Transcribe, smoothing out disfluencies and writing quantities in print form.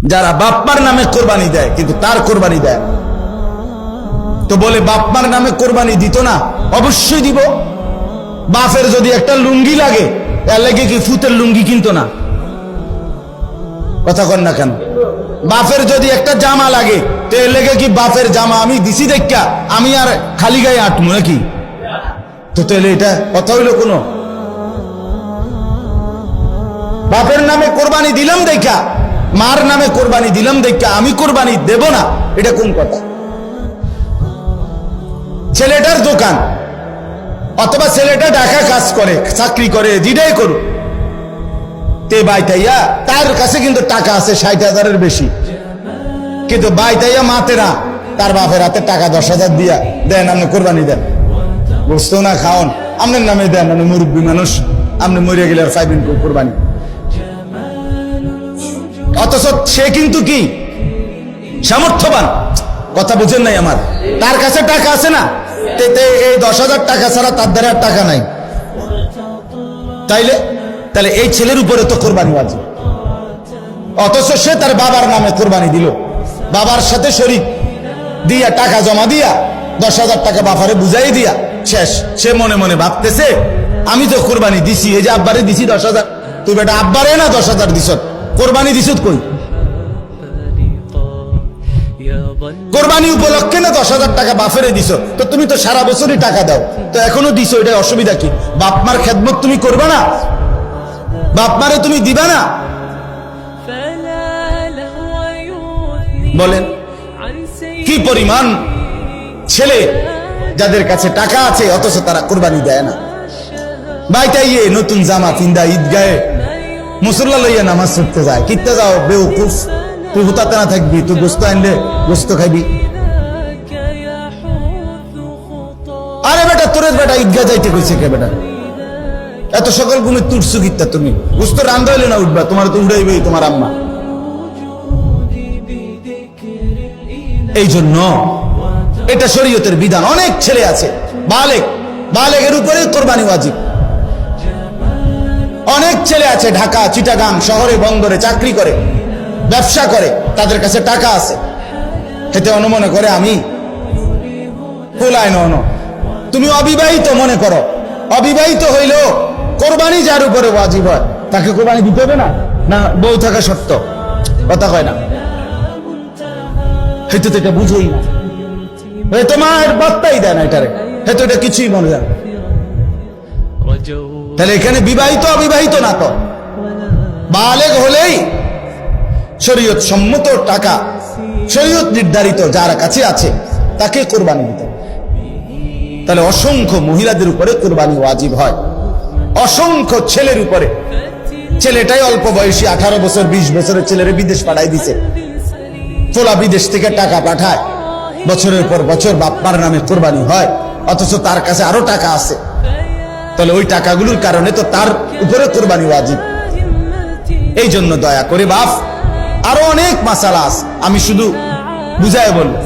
যারা বাপ্পার নামে কোরবানি দেয় কিন্তু তার কোরবানি দেয় না। তো বলে বাপ্পার নামে কোরবানি দিত না, অবশ্যই দিব। বাপের যদি একটা লুঙ্গি লাগে এর লাগে কি ফুতের লুঙ্গি কিনতো না? কথা কন না কেন? বাপের যদি একটা জামা লাগে তো এর লেগে কি বাপের জামা আমি দিছি দেখা আমি আর খালি গায়ে আটমু নাকি? তো তাহলে এটা কথা হইলো কোনো? বাপের নামে কোরবানি দিলাম দেখা, মার নামে কোরবানি দিলাম দেখা আমি কোরবানি দেব না, এটা কোন কথা? ছেলেটার দোকান অথবা ছেলেটা ঢাকা কাজ করে, চাকরি করে, যেটাই করুক, তে বাইতাইয়া তার কাছে কিন্তু টাকা আছে 60,000-এর বেশি, কিন্তু বাইতাইয়া মাতে না, তার বাপের হাতে টাকা 10,000 দিয়া দেন আপনি কোরবানি দেন, বুঝতো না খাওন আপনার নামে দেন, আপনি মুরব্বী মানুষ, আপনি মরিয়া গেলে আর পাইবেন কোরবানি। অথচ সে কিন্তু কি সামর্থ্যবান, কথা বুঝেন নাই আমার, তার কাছে টাকা আছে না, এই 10,000 টাকা ছাড়া তার দ্বারা টাকা নাই। তাহলে এই ছেলের উপরে তো কোরবানি আছে, অথচ সে তার বাবার নামে কোরবানি দিল, বাবার সাথে শরীক দিয়া টাকা জমা দিয়া 10,000 টাকা বাবারে বুঝাই দিয়া শেষ। সে মনে মনে ভাবতেছে আমি তো কোরবানি দিছি, এই যে আব্বারে দিছি 10,000, তুই বেটা আব্বারে না 10,000 দিছ, কোরবানি দিছ কই? কোরবানি উপলক্ষে না 10,000 টাকা বাপেরে দিছ, তো তুমি তো সারা বছরই টাকা দাও, তো এখনো দিছো, এটা অসুবিধা কি? বাপমার খেদমত তুমি করবা না? বাপমারে তুমি দিবা না? বলেন কি পরিমাণ ছেলে যাদের কাছে টাকা আছে অথচ তারা কোরবানি দেয় না। বাইটাইয়ে নতুন জামা কিন্দা ঈদগাহে মুসল্লা লইয়া নামাজ পড়তে যায়, কিনতে যাও বেউকুফ, তুই হুতাতে না থাকবি, তুই গোস্ত আনলে গোস্ত খাইবি। আরে বেটা তোরের বেটা ঈদগাহ যাইতে কইছে কে বেটা? এত সকল গুণে তুটছু কিত্তা তুমি, গোস্ত রান্ধা হইলে না উঠবা, তোমার তো উড়াইবেই তোমার আম্মা। এই জন্য এটা শরীয়তের বিধান। অনেক ছেলে আছে বালেগের উপরে কোরবানি ওয়াজিব। অনেক ছেলে আছে ঢাকা, চিটাগাং শহরে, বন্দরে চাকরি করে, ব্যবসা করে, তাদের কাছে টাকা আছে, এতে অনুমনে করে আমি কুলায় ন। তুমি অবিবাহিত মনে করো, অবিবাহিত হইলেও কোরবানি যার উপরে ওয়াজিব হয় তাকে কোরবানি দিতে হবে না? না বউ থাকা সত্য? কথা কয় না, হয়তো তো এটা বুঝেই না, তোমার বার্তাই দেয় না এটারে, হয়তো এটা কিছুই মনে যায়। তাহলে এখানে বিবাহিত অবিবাহিত না, তো বালেগ হলেই শরীয়ত সম্মত টাকা, শরীয়ত নির্ধারিত যার কাছে আছে তাকে কোরবানি দিতে। তাহলে অসংখ্য মহিলাদের উপরে কোরবানি ওয়াজিব হয়, অসংখ্য ছেলের উপরে। ছেলেটাই অল্প বয়সী 18 বছর 20 বছরের ছেলেরে বিদেশ পাঠাই দিছে, তোলা বিদেশ থেকে টাকা পাঠায়, বছরের পর বছর বাপ্পার নামে কোরবানি হয়, অথচ তার কাছে আরো টাকা আছে। তাহলে ওই টাকাগুলোর কারণে তো তার উপরে কোরবানি ওয়াজিব। এই জন্য দয়া করে বাপ, আরো অনেক মাসালা আছে, আমি শুধু বুঝায় বলবো।